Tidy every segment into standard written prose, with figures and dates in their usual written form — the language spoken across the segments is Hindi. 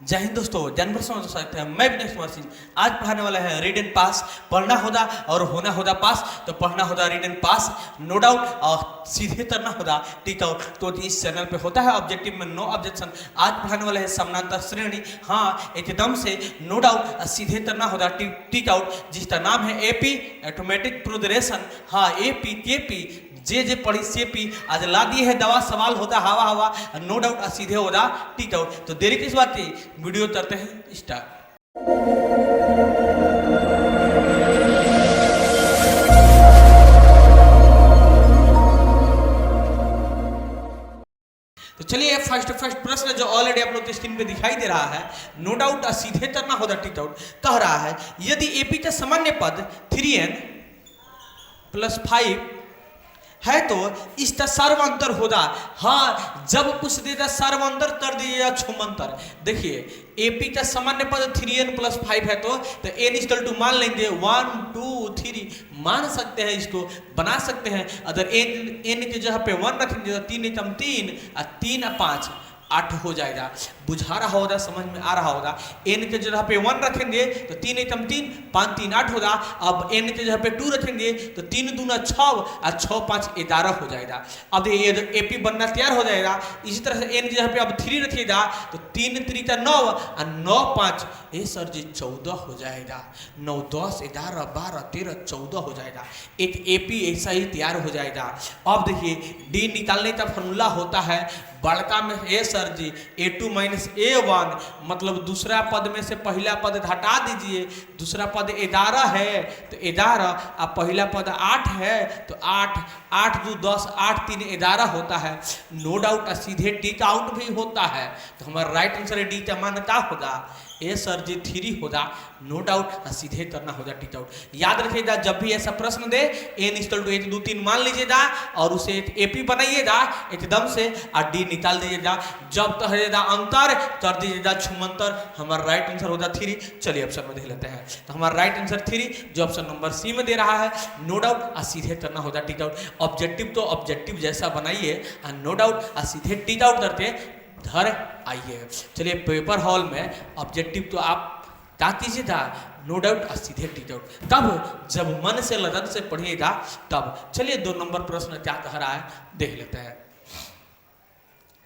जय हिंद दोस्तों, जानवर समझ सकते हैं। मैं विनेश कुमार सिंह आज पढ़ाने वाला है रीड एंड पास। पढ़ना होगा और होना होगा पास, तो पढ़ना होगा read and pass no doubt, और सीधे करना होगा टिक आउट। तो इस चैनल पे होता है ऑब्जेक्टिव में नो ऑब्जेक्शन। आज पढ़ाने वाले हैं समानांतर श्रेणी, हाँ एकदम से नो डाउट सीधे करना होगा टिक आउट, जिसका नाम है एपी ऑटोमेटिक प्रोग्रेशन। हाँ एपी केपी जे पढ़ी से पी आज ला दिए है दवा, सवाल होता हवा हवा नो डाउट सीधे होगा टिक आउट। तो देरी किस बात की, वीडियो करते हैं स्टार्ट। तो चलिए फर्स्ट प्रश्न जो ऑलरेडी आप लोग के स्क्रीन पे दिखाई दे रहा है, नो डाउट सीधे करना होगा टिक आउट। कह रहा है यदि एपी का सामान्य पद 3n + 5 है तो इसका सर्वांतर होगा। हाँ जब पूछ देगा सर्वांतर कर दीजिएगा छुमंतर। देखिए एपी का सामान्य पद 3n + 5 है तो n = मान लेंगे 1 2 3 मान सकते हैं, इसको बना सकते हैं। अगर n की जगह पे 1 रखेंगे तो 3 × 3 और 3 × 5 8 हो जाएगा। बुझा रहा होगा, समझ में आ रहा होगा। n के जगह पे 1 रखेंगे तो 3 × 3 5 3 8 होगा। अब n के जगह पे 2 रखेंगे तो 3 दूना 6 और 6 5 11 हो जाएगा। अब ये एपी बनना तैयार हो जाएगा। इसी तरह से n की जगह पे अब 3 रखिएगा तो 3 3 9 और 9 5 ये सर जी 14 हो जाएगा। 9 10 11 12 13 14 हो जाएगा। एक एपी ऐसा ही तैयार हो जाएगा। अब देखिए डी निकालने का फॉर्मूला होता है बड़का में ए सर जी a2 - a1, मतलब दूसरा पद में से पहला पद हटा दीजिए। दूसरा पद 11 है तो 11 और पहला पद 8 है तो 8 8 2 10 8 3 11 होता है। नो डाउट सीधे टिक आउट भी होता है। तो हमारा राइट आंसर डी का मान क्या होगा, ए सर जी 3 होगा। नो डाउट सीधे करना होगा टिक आउट। याद रखिएगा जब भी ऐसा प्रश्न दे n = 1 2 3 मान लीजिएगा और उसे एपी बनाइएगा एकदम से और डी निकाल दीजिएगा। जब तक रहेगा अंतर कर दीजिएगा छुमंतर। हमारा राइट आंसर होगा 3। चलिए ऑप्शन में देख लेते हैं। तो हमारा राइट आंसर 3 जो ऑप्शन नंबर सी में दे रहा है। नो डाउट सीधे करना होगा टिक आउट। ऑब्जेक्टिव तो ऑब्जेक्टिव जैसा बनाइए और नो डाउट सीधे टिक आउट करके घर आइए। चलिए पेपर हॉल में ऑब्जेक्टिव तो आप क्या कीजिएगा, नो डाउट सीधे टिक आउट तब जब मन से लगन से पढ़िएगा तब। चलिए 2 नंबर प्रश्न क्या कह रहा है देख लेते हैं।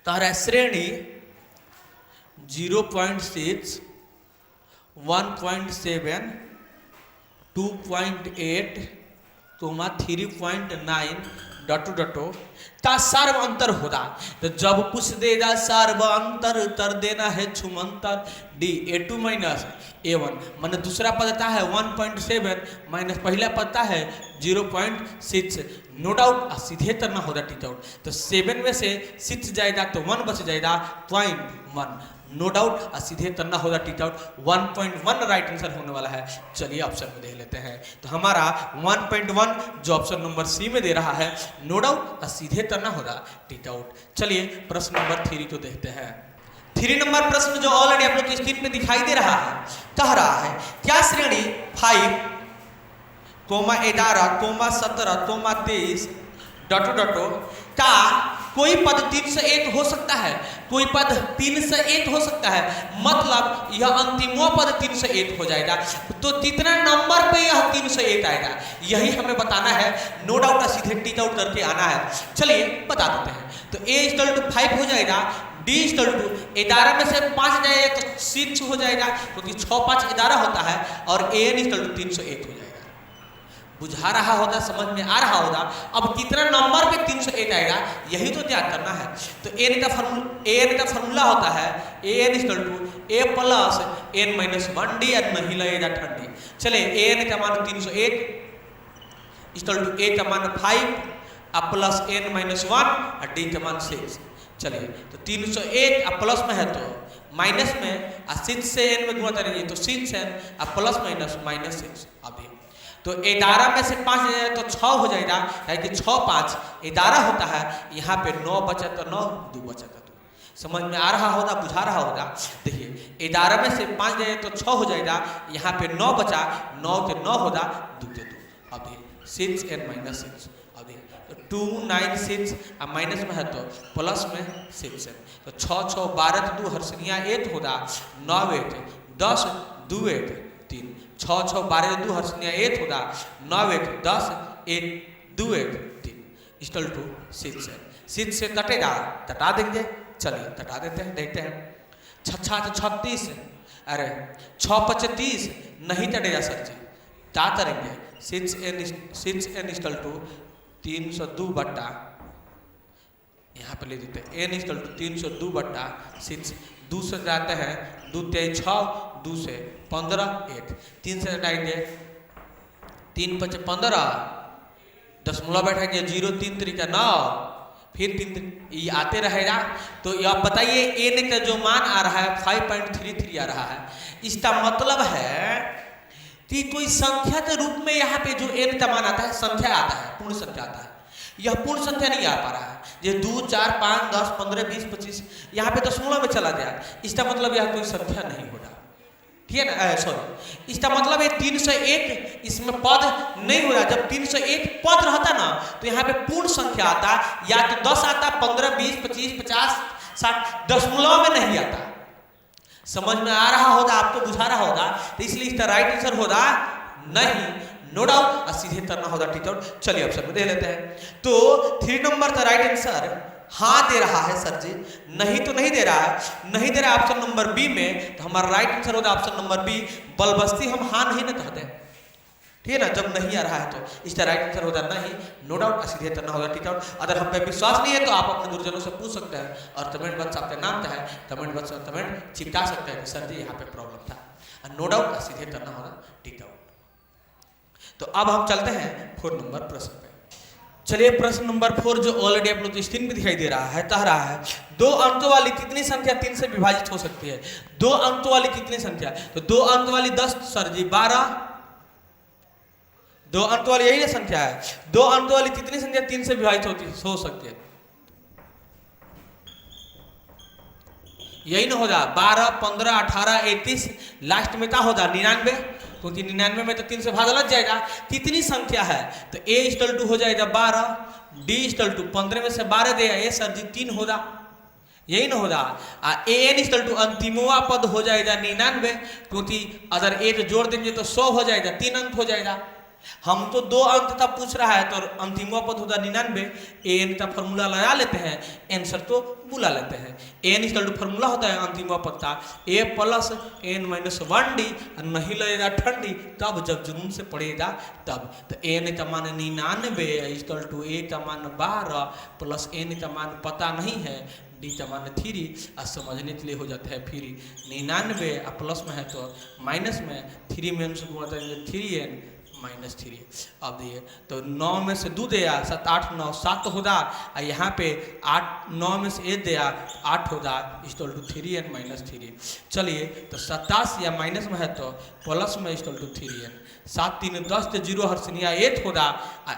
कह रहा है श्रेणी 0.6 1.7 2.8 3.9 डॉटो का सर्व अंतर होगा। तो जब पूछ देगा सर्व अंतर कर देना है छुमंतर। डी a2 - a1 माने दूसरा पद है 1.7 माइनस पहला पद है 0.6। नो डाउट सीधे करना होगा टिक आउट। तो 7 में से 6 जाएगा तो 1 बच जाएगा 0.1। नो डाउट सीधे करना होगा टिक आउट। 1.1 राइट आंसर होने वाला है। चलिए ऑप्शन में देख लेते हैं। तो हमारा 1.1 जो ऑप्शन नंबर सी में दे रहा है, नो डाउट सीधे करना होगा टिक आउट। चलिए प्रश्न नंबर 3 को देखते हैं। 3 नंबर प्रश्न जो ऑलरेडी आप लोग की स्क्रीन पे दिखाई दे रहा है, कह रहा है क्या श्रेणी 5, 11, 17, 23 डॉटो का कोई पद 3 से 1 हो सकता है। कोई पद 3 से 1 हो सकता है, मतलब यह अंतिमों पद 3 से 1 हो जाएगा। तो कितना नंबर पे यह 3 से 1 आएगा यही हमें बताना है। नो डाउट सीधे टिक आउट करके आना है। चलिए बता देते हैं। तो a = 5 हो जाएगा। d = 11 में से 5 जाएगा तो 6 हो जाएगा, क्योंकि 6 5 11 होता है। और an = 3 से 1 हो जाएगा। बुझा रहा होगा, समझ में आ रहा होगा। अब कितना नंबर पे 3 से 1 आएगा यही तो याद करना है। तो an का फॉर्मूला होता है an = a + n - 1 d और नहीं लगेगा ठंडी। चलिए an का मान 301 = a का मान 5 और प्लस n - 1 और d का मान 6। चलिए तो 301 और प्लस में है तो माइनस में और 6 से n में गुणा करेंगे तो 6n और प्लस माइनस 6। अभी तो 11 में से 5 जाएगा तो 6 हो जाएगा, यानी कि 6 5 11 होता है। यहाँ पे 9 बचा तो 9 2 बचा तो 2। समझ में आ रहा होगा, बुझा रहा होगा। देखिए 11 में से 5 जाएगा तो 6 हो जाएगा। यहाँ पे 9 बचा, 9 के 9 होगा 2 के 2। अभी 6n - 6 अभी 2 9 6 माइनस में है तो प्लस में 6 है। तो 6 6 12 2 हर्षणिया 8 होगा 9 8 10 2 8 3 6 6 12 2 हर्षणिया 8 होगा 9 8 10 8 2 8 3 इक्वल टू 6 है। 6 से कटेगा, कटा देंगे, चलिए कटा देते हैं, देखते हैं। 6 36, अरे 6 35 नहीं कटेगा सर जी, क्या करेंगे? 6n इक्वल टू 302 बट्टा, यहाँ पे ले देते हैं n इक्वल टू 302 बट्टा 6। 2 से जाते हैं, 2 3 6, 2 से 15 8, 3 से हटाएंगे 3 5 15, दशमलव बैठाएंगे 0 3 3 9, फिर 3 ये आते रहेगा। तो ये आप बताइए n का जो मान आ रहा है 5.33 आ रहा है। इसका मतलब है कि कोई संख्या के रूप में यहाँ पे जो n का मान आता है संख्या आता है, पूर्ण संख्या आता है। यह पूर्ण संख्या नहीं आ पा रहा है, ये 2 4 5 10 15 20 25 यहाँ पे दशमलव में चला गया। इसका मतलब यह कोई संख्या नहीं होगा, ठीक है ना? सॉरी, इसका मतलब है 301 इसमें पद नहीं हो रहा। जब 301 पद रहता ना तो यहाँ पे पूर्ण संख्या आता, या तो 10 आता, 15 20 25 50 60, दशमलव में नहीं आता। समझ में आ रहा होगा, आपको बुझा रहा होगा, तो इसलिए इसका राइट आंसर होगा नहीं, नो डाउट, और सीधे करना होगा टिक आउट। चलिए ऑप्शन में दे लेते हैं। तो 3 नंबर का राइट आंसर हाँ दे रहा है सर जी, नहीं तो नहीं दे रहा है, नहीं दे रहा है ऑप्शन नंबर बी में, तो हमारा राइट आंसर होगा ऑप्शन नंबर बी। बलबस्ती हम हाँ नहीं ना कहते, ठीक है ना? जब नहीं आ रहा है तो इसका राइट आंसर होगा नहीं, नो डाउट, सीधे करना होगा टिक आउट। अगर हम पे विश्वास नहीं है तो आप अपने गुरुजनों से पूछ सकते हैं, और कमेंट बॉक्स आपका नाम क्या है, कमेंट बॉक्स में कमेंट चिपका सकते हैं कि सर जी यहाँ पे प्रॉब्लम था, नो डाउट, सीधे करना होगा टिक आउट। तो अब हम चलते हैं 4 नंबर प्रश्न पे। चलिए प्रश्न नंबर 4 जो ऑलरेडी आप लोग स्क्रीन पे दिखाई दे रहा है, कह रहा है 2 अंकों वाली कितनी संख्या 3 से विभाजित हो सकती है? 2 अंकों वाली कितनी संख्या? तो 2 अंक वाली 10 सर जी 12, 2 अंक वाली यही संख्या है। 2 अंक वाली कितनी संख्या 3 से विभाजित हो सकती है? यही ना होगा 12 15 18 31, लास्ट में क्या होगा 99, क्योंकि 99 में तो 3 से भाग लग जाएगा। कितनी संख्या है? तो a इक्वल टू हो जाएगा 12, d इक्वल टू 15 में से 12 देगा, ये सर जी 3 होगा, यही ना होगा। an इक्वल टू अंतिमवा पद हो जाएगा 99, क्योंकि अगर 1 जोड़ देंगे तो 100 हो जाएगा, 3 अंक हो जाएगा। हम तो 2 अंक का पूछ रहा है, तो अंतिमवा पद होगा 99। an का फॉर्मूला लगा लेते हैं, आंसर तो बुला लेते हैं। n इक्वल टू फॉर्मूला होता है अंतिमवा पद का a plus n minus 1d, नहीं लगेगा ठंडी तब जब जुनून से पड़ेगा तब। तो n का मान 99 इक्वल टू a का मान 12 प्लस n का मान पता नहीं है, d का मान 3, और समझने के लिए हो जाता है फिर 99 प्लस में है तो माइनस में 3 में से गुणा करेंगे 3n माइनस 3। अब देखिए तो 9 में से 2 दिया 7 8 9 7 होगा, और यहाँ पे 8 9 में से 1 दिया 8 होगा, इक्वल टू 3n माइनस 3। चलिए तो 27 या माइनस में है तो प्लस में इक्वल टू 3n, 7 3 10 से 0 हर्षणिया 8 होगा,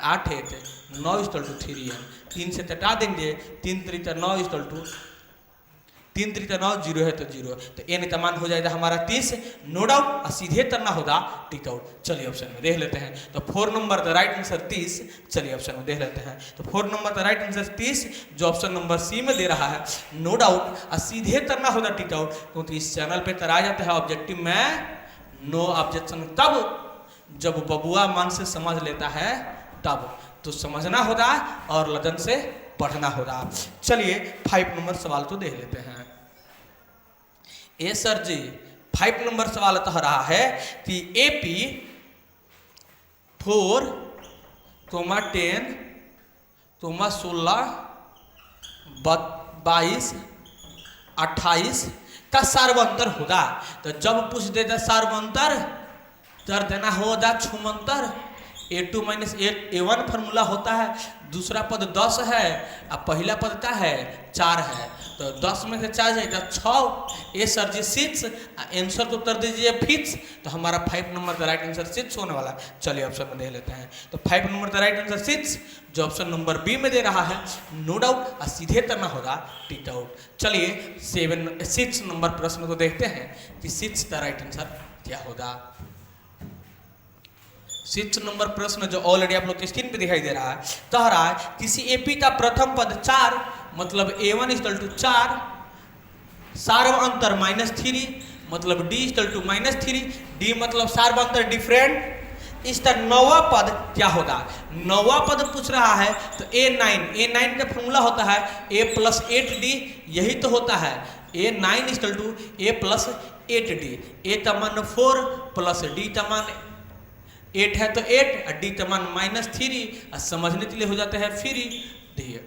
8 8 9 इक्वल टू 3n, 3 से कटा देंगे 3 3 9 इक्वल टू 3 3 9 0 है तो 0, तो n का मान हो जाएगा हमारा 30, नो डाउट, और सीधे करना होगा टिक आउट। चलिए ऑप्शन में देख लेते हैं। तो 4 नंबर का राइट आंसर 30, चलिए ऑप्शन में देख लेते हैं। तो 4 नंबर का राइट आंसर 30 जो ऑप्शन नंबर सी में दे रहा है, नो डाउट, और सीधे करना होगा टिक आउट, क्योंकि इस चैनल पे कराया जाता है ऑब्जेक्टिव में नो ऑब्जेक्शन तब जब बबुआ मन से समझ लेता है तब, तो समझना होगा और लगन से पढ़ना होगा। चलिए 5 नंबर सवाल तो देख लेते हैं। ए सर जी 5 नंबर सवाल कह रहा है कि AP 4, 10, 16, 22, 28 का सार्वंतर होगा। तो जब पूछ देता सार्वंतर कर देना होगा छुमंतर। A2 माइनस A1 फार्मूला होता है, दूसरा पद 10 है और पहला पद क्या है 4 है, तो 10 में से 4 जाएगा 6। ए सर जी 6, आंसर तो कर दीजिए फिक्स, तो हमारा 5 नंबर का राइट आंसर 6 होने वाला। चलिए ऑप्शन में दे लेते हैं। तो 5 नंबर का राइट आंसर 6 जो ऑप्शन नंबर बी में दे रहा है, नो डाउट, और सीधे करना होगा टिक आउट। चलिए 6 नंबर प्रश्न को देखते हैं कि 6 का राइट आंसर क्या होगा। 6 नंबर प्रश्न जो ऑलरेडी आप लोग के स्क्रीन पे दिखाई दे रहा है, कह रहा है किसी एपी का प्रथम पद 4 मतलब a1 इक्वल टू 4, सार्वअंतर -3 मतलब d इक्वल टू -3, d मतलब सार्वअंतर डिफरेंट, इसका नौवा पद क्या होगा? नौवा पद पूछ रहा है तो a9 का फॉर्मूला होता है a प्लस 8d, यही तो होता है a9 equal to a plus 8d, a का मान 4 प्लस d का मान 8 है तो 8 और d का मान -3, समझने के लिए हो जाता है फ्री। देखिए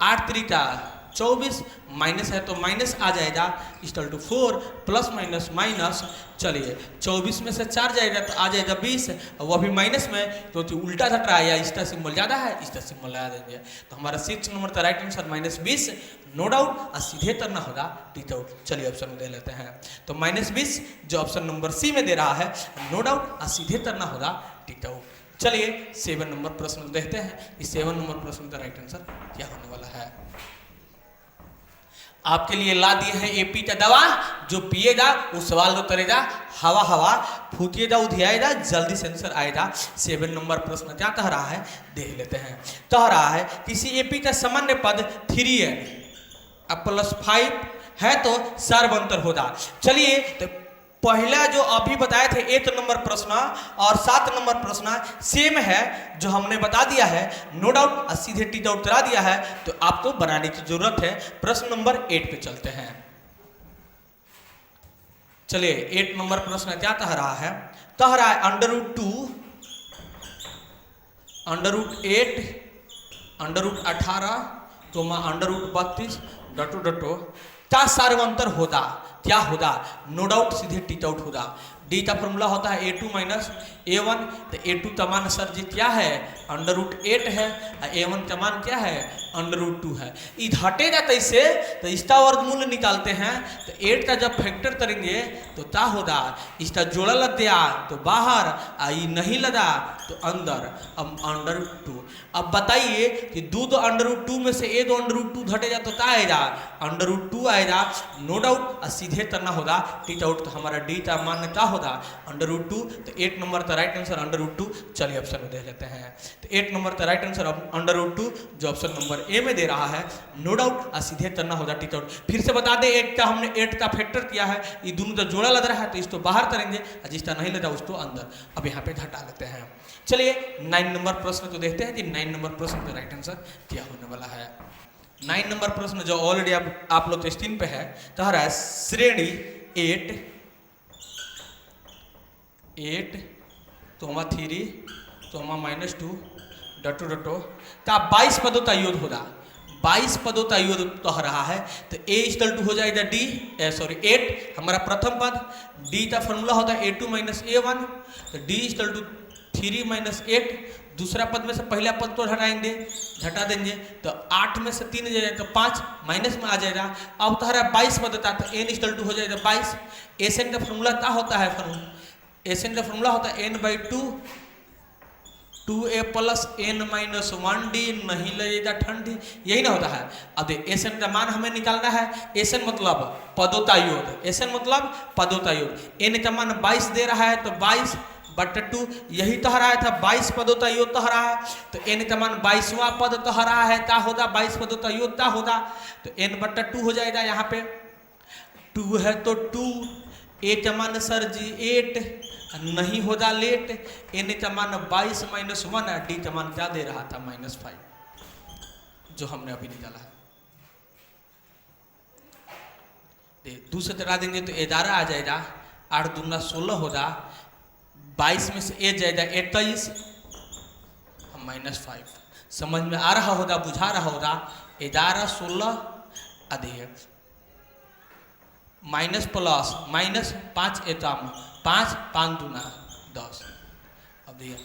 8 3 का 24, माइनस है तो माइनस आ जाएगा equal to 4 plus minus minus, चलिए 24 में से 4 जाएगा तो आ जाएगा 20, वो भी माइनस में तो उल्टा घट रहा है या इसका सिंबल ज़्यादा है, इसका सिंबल लगा देंगे तो हमारा 6 नंबर का राइट आंसर -20, नो डाउट, और सीधे करना होगा टिक आउट। चलिए ऑप्शन में दे लेते हैं तो -20 जो ऑप्शन नंबर सी में दे रहा है, नो डाउट और सीधे करना होगा टिक आउट। चलिए 7 नंबर प्रश्न देखते हैं, इस 7 नंबर प्रश्न का राइट आंसर क्या होने वाला है। आपके लिए ला दिए हैं एपी का दवा, जो पिएगा वो सवाल को करेगा, हवा हवा फूकिएगा उधियाएगा, जल्दी से आंसर आएगा। 7 नंबर प्रश्न क्या कह रहा है देख लेते हैं। कह रहा है किसी एपी का सामान्य पद 3n प्लस 5 है तो सर्वअंतर होगा। चलिए तो पहला जो अभी बताए थे 8 नंबर प्रश्न और 7 नंबर प्रश्न सेम है, जो हमने बता दिया है, नो डाउट, सीधे टी आउट करा दिया है, तो आपको बनाने की जरूरत है। प्रश्न नंबर 8 पे चलते हैं। चलिए 8 नंबर प्रश्न क्या कह रहा है? कह रहा है √2 √8 √18 √32 डटो डटो का सर्वअंतर होगा, क्या होगा? नो डाउट सीधे टिक आउट होगा। डी का फॉर्मूला होता है a2 माइनस a1, तो a2 का मान सर जी क्या है? √8 है, a1 का मान क्या है? √2 है। ये घटेगा कैसे? तो इसका वर्गमूल निकालते हैं, तो 8 का जब फैक्टर करेंगे तो क्या होगा? इसका जोड़ा लग गया तो बाहर, आई नहीं लगा तो अंदर, अब √2। अब बताइए कि दो √2 में से एक √2 घटेगा तो क्या आएगा? √2 आएगा, नो डाउट, और सीधे करना होगा टिक आउट, तो हमारा डी का मान क्या होगा? √2, तो 8 नंबर का राइट आंसर √2। चलिए ऑप्शन में देख लेते हैं, तो 8 नंबर का राइट आंसर √2 जो ऑप्शन नंबर ए में दे रहा है, नो डाउट, और सीधे करना होगा टिक आउट। फिर से बता दें, 8 का हमने 8 का फैक्टर किया है, ये दोनों का जोड़ा लग रहा है तो इसको बाहर करेंगे, और जिसका नहीं लगा उसको अंदर। अब यहाँ पे घटा लेते हैं। चलिए 9 नंबर प्रश्न को देखते हैं कि 9 नंबर प्रश्न का राइट आंसर क्या होने वाला है। 9 नंबर प्रश्न जो ऑलरेडी आप लोग स्क्रीन पे है, कह रहा है श्रेणी 8 -2 डटो डटो का 22 पदों का योग होगा। 22 पदों का योग कह रहा है, तो a इक्वल टू हो जाएगा d, 8 हमारा प्रथम पद, d का फॉर्मूला होता है a2 माइनस a1, तो d इक्वल टू 3 माइनस 8, दूसरा पद में से पहला पद को घटा देंगे तो 8 में से 3 जाएगा तो 5 माइनस में आ जाएगा। अब तो 22 पद था तो n इक्वल टू हो जाएगा 22। एसएन का फॉर्मूला क्या होता है? एसएन का फॉर्मूला होता है n/2, 2a plus n minus 1d, नहीं लगेगा ठंडी, यही ना होता है। अब देख एसएन का मान हमें निकालना है। एसएन मतलब पदों का योग, एसएन मतलब पदों का योग। n का मान 22 दे रहा है तो 22/2, यही कह रहा था 22 पदों का योग कह रहा है, तो n का मान 22वां पद कह रहा है, क्या होगा? 22 पदों का योग क्या होगा? तो n/2 हो जाएगा। यहाँ पे 2 है तो 2, a का मान सर जी 8, नहीं होगा लेट, n का मान 22 माइनस 1, d का मान क्या दे रहा था? -5, जो हमने अभी निकाला है। दूसरे तरह देंगे तो 11 आ जाएगा, 8 दूना 16 होगा, 22 में से 1 जाएगा 21, -5। समझ में आ रहा होगा, बुझा रहा होगा। 11 16 अधिक माइनस प्लस माइनस 5 एकम 5 5 दूना 10। अब देखिए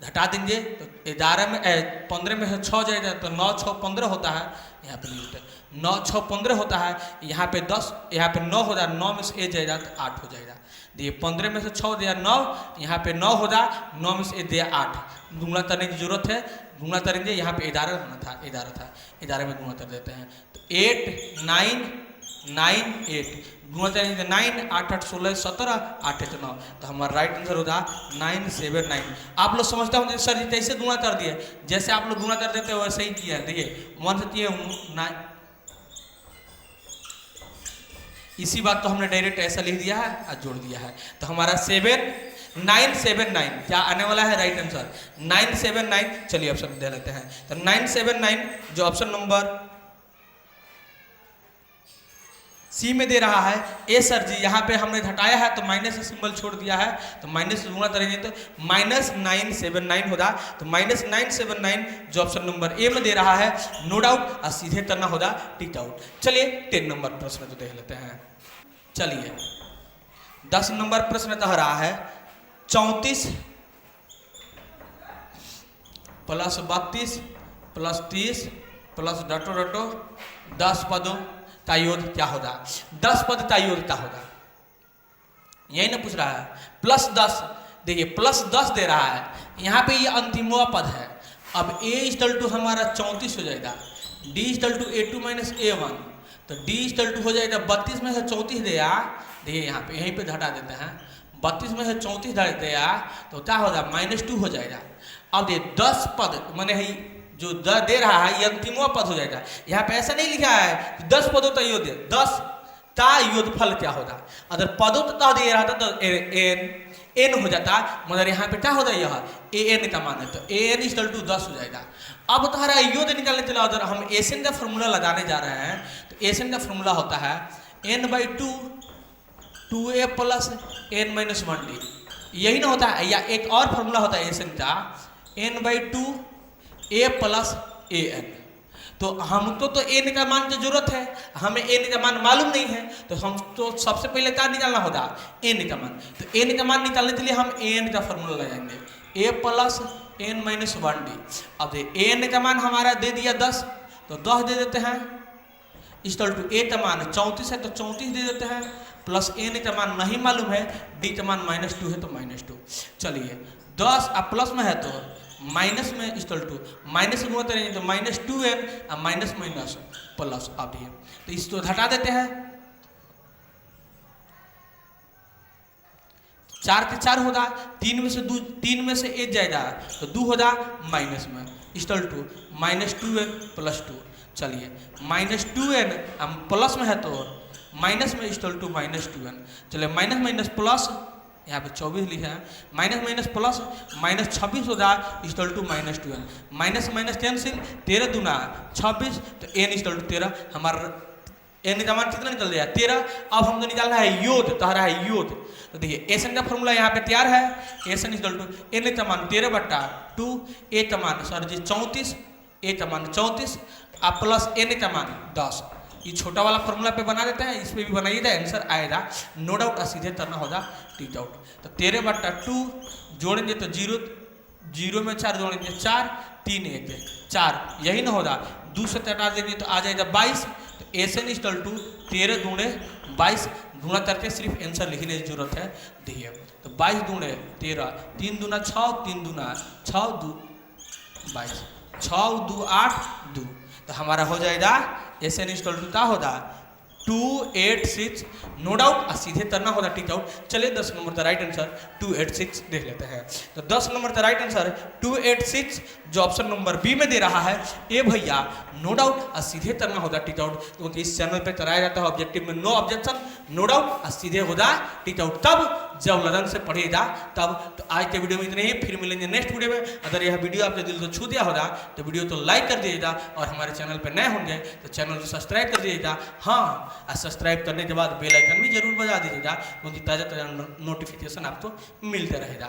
घटा देंगे तो 11 में 15 में से 6 जाएगा तो 9 6 15 होता है। यहाँ पे लिखते हैं 9 6 15 होता है, यहाँ पे 10, यहाँ पे 9 हो जाएगा, 9 में से 1 जाएगा तो 8 हो जाएगा। देखिए 15 में से 6 दिया 9, यहाँ पे 9 हो जाए, 9 में से 1 दिया 8। गुणा करने की जरूरत है, गुणा करेंगे। यहाँ पे 11 होना था, 11 था, 11 में गुणा कर देते हैं तो 8 9 9 8 गुणा करेंगे 9 8 8 16 17 8 8 9, तो हमारा राइट आंसर होता 979। आप लोग समझते होंगे सर जी कैसे गुणा कर दिए, जैसे आप लोग गुणा कर देते हो वैसे ही किया है। देखिए 1 से 9, इसी बात को हमने डायरेक्ट ऐसा लिख दिया है और जोड़ दिया है। तो हमारा 979 क्या आने वाला है राइट आंसर 979। चलिए ऑप्शन दे लेते हैं। तो 979 जो ऑप्शन नंबर सी में दे रहा है। ए सर जी यहाँ पे हमने घटाया है तो माइनस का सिंबल छोड़ दिया है, तो माइनस गुणा करेंगे तो -979 होगा। तो -979 जो ऑप्शन नंबर ए में दे रहा है, नो डाउट और सीधे करना होगा टिक आउट। चलिए 10 नंबर प्रश्न तो देख लेते हैं। चलिए 10 नंबर प्रश्न कह रहा है 34 प्लस 32 प्लस 30 प्लस डटो डटो 10 पदों का योग क्या होगा। 10 पद का योग क्या होगा, यही ना पूछ रहा है। प्लस 10, देखिए प्लस 10 दे रहा है, यहाँ पे ये अंतिमवा पद है। अब a इक्वल टू हमारा 34 हो जाएगा, d equal to a2 minus a1, तो d इक्वल टू हो जाएगा 32 में से 34 दिया। देखिए यहाँ पे यहीं पे घटा देते हैं, 32 में से 34 घटा दिया तो क्या होगा -2 हो जाएगा। अब ये 10 पद मैंने जो दे रहा है ये अंतिमवा पद हो जाएगा। यहाँ पे ऐसा नहीं लिखा है कि 10 पदों का योग 10 का योगफल क्या होगा। अगर पदों का दे रहा था तो n हो जाता, मगर यहाँ पे क्या होता है यह an का मान है, तो an इक्वल टू 10 हो जाएगा। अब तुम्हारा योग निकालने चला, अगर हम एसन का फॉर्मूला लगाने जा रहे हैं तो एसन का फॉर्मूला होता है n/2 2a प्लस n-1d, यही ना होता है। या एक और फॉर्मूला होता है एसन का n/2 a प्लस an। तो हमको तो n का मान की जरूरत है, हमें n का मान मालूम नहीं है, तो हम तो सबसे पहले क्या निकालना होगा n का मान। तो n का मान निकालने के लिए हम an का फॉर्मूला लगाएंगे a प्लस n-1d। अब an का मान हमारा दे दिया 10, तो 10 दे देते हैं, इक्वल टू a का मान 34 है तो 34 दे देते हैं, प्लस n का मान नहीं मालूम है, d का मान -2 है तो -2। चलिए 10 अब प्लस में है तो माइनस में इक्वल टू माइनस गुणा करेंगे तो -2n और माइनस माइनस प्लस। अब ये तो इसको हटा देते हैं, 4 के 4 होगा, 3 में से 1 जाएगा तो 2 होगा माइनस में इक्वल टू -2n प्लस 2। चलिए -2n हम प्लस में है तो माइनस में इक्वल टू -2n। चलिए माइनस माइनस प्लस, यहाँ पे 24 लिखा है, माइनस माइनस प्लस -26 होगा equal to -2n, minus minus cancel, 13 दूना 26 तो n इक्वल टू 13। हमारा n का मान कितना निकल गया 13। अब हमको निकालना है योग, तो रहा है योग। तो देखिए एसन का फॉर्मूला यहाँ पे तैयार है, एसन इक्वल टू n का मान 13/2, a का मान सर जी 34, a का मान 34 और प्लस n का मान 10। ये छोटा वाला फॉर्मूला पे बना देते हैं, इस पे भी बनाइएगा, आंसर आएगा नो डाउट और सीधे करना होगा टिक आउट। तो 13/2 जोड़ेंगे तो 0 में 4 जोड़ेंगे 4, 3 1 4, यही ना होगा। 2 से हटा देंगे तो आ जाएगा 22, तो एसन इक्वल टू 13 दूणे 22 गुणा करके सिर्फ आंसर लिखने की जरूरत है। देखिए तो 22 दूणे 13, 3 दूना 6, 3 दूना 6 2 22, 6 2 8 2, तो हमारा हो जाएगा एसन इक्वल टू क्या होगा 286। नो डाउट और सीधे करना होगा टिक आउट। चलिए 10 नंबर का राइट आंसर 286 देख लेते हैं। तो 10 नंबर का राइट आंसर 286 जो ऑप्शन नंबर बी में दे रहा है। ए भैया नो डाउट और सीधे करना होगा टिक आउट, क्योंकि इस चैनल पे कराया जाता है ऑब्जेक्टिव में नो ऑब्जेक्शन नो डाउट और सीधे होगा टिक आउट, तब जब लगन से पढ़ेगा तब। तो आज के वीडियो में इतने ही, फिर मिलेंगे नेक्स्ट वीडियो में। अगर यह वीडियो आपके दिल को छू दिया होगा तो वीडियो तो लाइक कर दीजिएगा, और हमारे चैनल पर नए होंगे तो चैनल को सब्सक्राइब कर दीजिएगा। हाँ, और सब्सक्राइब करने के बाद बेल आइकन भी जरूर बजा दीजिएगा, क्योंकि ताज़ा नोटिफिकेशन आपको मिलते रहेगा।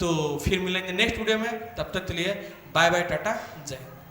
तो फिर मिलेंगे नेक्स्ट वीडियो में, तब तक के लिए बाय बाय टाटा जय।